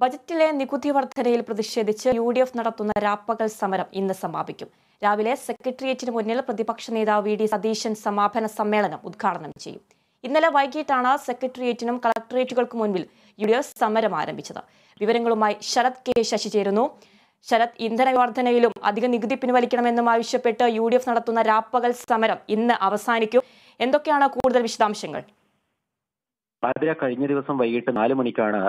ബജറ്റിലെ നികുതി വർധനയിൽ പ്രതിഷേധിച്ച് UDF നടത്തുന്ന രാപ്പകൽ സമരം ഇന്ന് സമാപിക്കും. രാവിലെ സെക്രട്ടേറിയറ്റിന് മുന്നിൽ പ്രതിപക്ഷ നേതാവ് VD സതീശൻ സമാപന സമ്മേളനം ഉദ്ഘാടനം ചെയ്യും. ഇന്നലെ വൈകിട്ടാണ് സെക്രട്ടേറിയറ്റിനും കളക്ടറേറ്റുകൾക്കും മുൻപിൽ UDF സമരം ആരംഭിച്ചത്. വിവരങ്ങളുമായി ശരത് കെ ശശി ചേരുന്നു. ശരത്, ഇന്ധന വർധനയിലും അധിക നികുതി പിൻവലിക്കണമെന്നും ആവശ്യപ്പെട്ട് UDF നടത്തുന്ന രാപ്പകൽ സമരം ഇന്ന് അവസാനിക്കും. എന്തൊക്കെയാണ് കൂടുതൽ വിശദാംശങ്ങൾ? കഴിഞ്ഞ ദിവസം വൈകിട്ട് 4 മണിക്കാണ്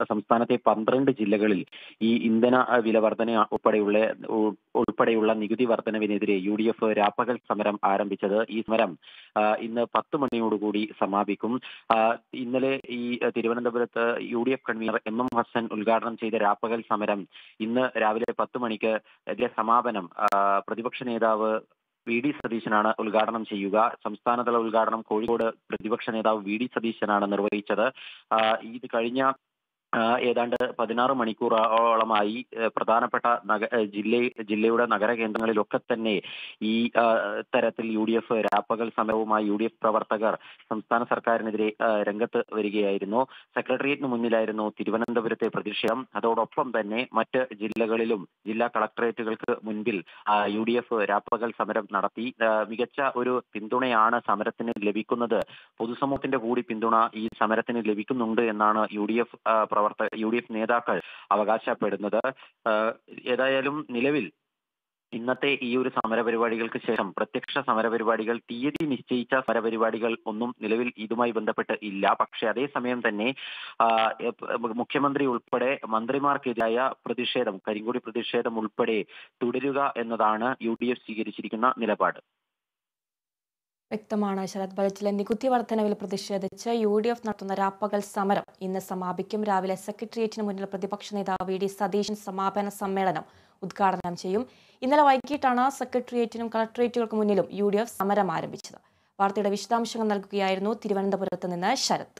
സംസ്ഥാനത്തെ 12 ജില്ലകളിൽ ഈ ഇന്ധന വില വർധന ഉൾപ്പെടെയുള്ള നികുതി വർധനവിനെതിരെ UDF രാപ്പകൽ സമരം ആരംഭിച്ചത്. ഈ സമരം ഇന്ന് 10 മണിയോടുകൂടി സമാപിക്കും. ഇന്നലെ ഈ തിരുവനന്തപുരത്ത് UDF കൺവീനർ MM ഹസൻ ഉദ്ഘാടനം ചെയ്ത രാപ്പകൽ സമരം ഇന്ന് രാവിലെ 10 മണിക്ക് സമാപനം പ്രതിപക്ഷ നേതാവ് VD സതീശനാണ് ഉദ്ഘാടനം ചെയ്യുക. സംസ്ഥാനതല ഉദ്ഘാടനം കോഴിക്കോട് പ്രതിപക്ഷ നേതാവ് VD സതീശനാണ് നിർവഹിച്ചത്. ഇത് കഴിഞ്ഞ ഏതാണ്ട് 16 മണിക്കൂറോളമായി പ്രധാനപ്പെട്ട ജില്ലയുടെ നഗര കേന്ദ്രങ്ങളിലൊക്കെ തന്നെ ഈ തരത്തിൽ UDF രാപ്പകൽ സമരവുമായി UDF പ്രവർത്തകർ സംസ്ഥാന സർക്കാരിനെതിരെ രംഗത്ത് വരികയായിരുന്നു. സെക്രട്ടേറിയറ്റിന് മുന്നിലായിരുന്നു തിരുവനന്തപുരത്തെ പ്രതിഷേധം. അതോടൊപ്പം തന്നെ മറ്റ് ജില്ലകളിലും ജില്ലാ കളക്ടറേറ്റുകൾക്ക് മുൻപിൽ UDF രാപ്പകൽ സമരം നടത്തി. മികച്ച ഒരു പിന്തുണയാണ് സമരത്തിന് ലഭിക്കുന്നത്. പൊതുസമൂഹത്തിന്റെ കൂടി പിന്തുണ ഈ സമരത്തിന് ലഭിക്കുന്നുണ്ട് എന്നാണ് UDF നേതാക്കൾ അവകാശപ്പെടുന്നത്. ഏതായാലും നിലവിൽ ഇന്നത്തെ ഈ ഒരു സമരപരിപാടികൾക്ക് ശേഷം പ്രത്യക്ഷ സമരപരിപാടികൾ, തീയതി നിശ്ചയിച്ച സമരപരിപാടികൾ ഒന്നും നിലവിൽ ഇതുമായി ബന്ധപ്പെട്ട് ഇല്ല. പക്ഷേ അതേസമയം തന്നെ മുഖ്യമന്ത്രി ഉൾപ്പെടെ മന്ത്രിമാർക്കെതിരായ പ്രതിഷേധം, കരിങ്കൊടി പ്രതിഷേധം ഉൾപ്പെടെ തുടരുക എന്നതാണ് UDF സ്വീകരിച്ചിരിക്കുന്ന നിലപാട്. വ്യക്തമാണ് ശരത്. ബജറ്റിലെ നികുതി വർധനവിൽ പ്രതിഷേധിച്ച് UDF നടത്തുന്ന രാപ്പകൽ സമരം ഇന്ന് സമാപിക്കും. രാവിലെ സെക്രട്ടേറിയറ്റിന് മുന്നിൽ പ്രതിപക്ഷ നേതാവ് VD സതീശൻ സമാപന സമ്മേളനം ഉദ്ഘാടനം ചെയ്യും. ഇന്നലെ വൈകിട്ടാണ് സെക്രട്ടേറിയറ്റിനും കളക്ടറേറ്റുകൾക്ക് മുന്നിലും UDF സമരം ആരംഭിച്ചത്. വാർത്തയുടെ വിശദാംശങ്ങൾ നൽകുകയായിരുന്നു തിരുവനന്തപുരത്ത് നിന്ന് ശരത്.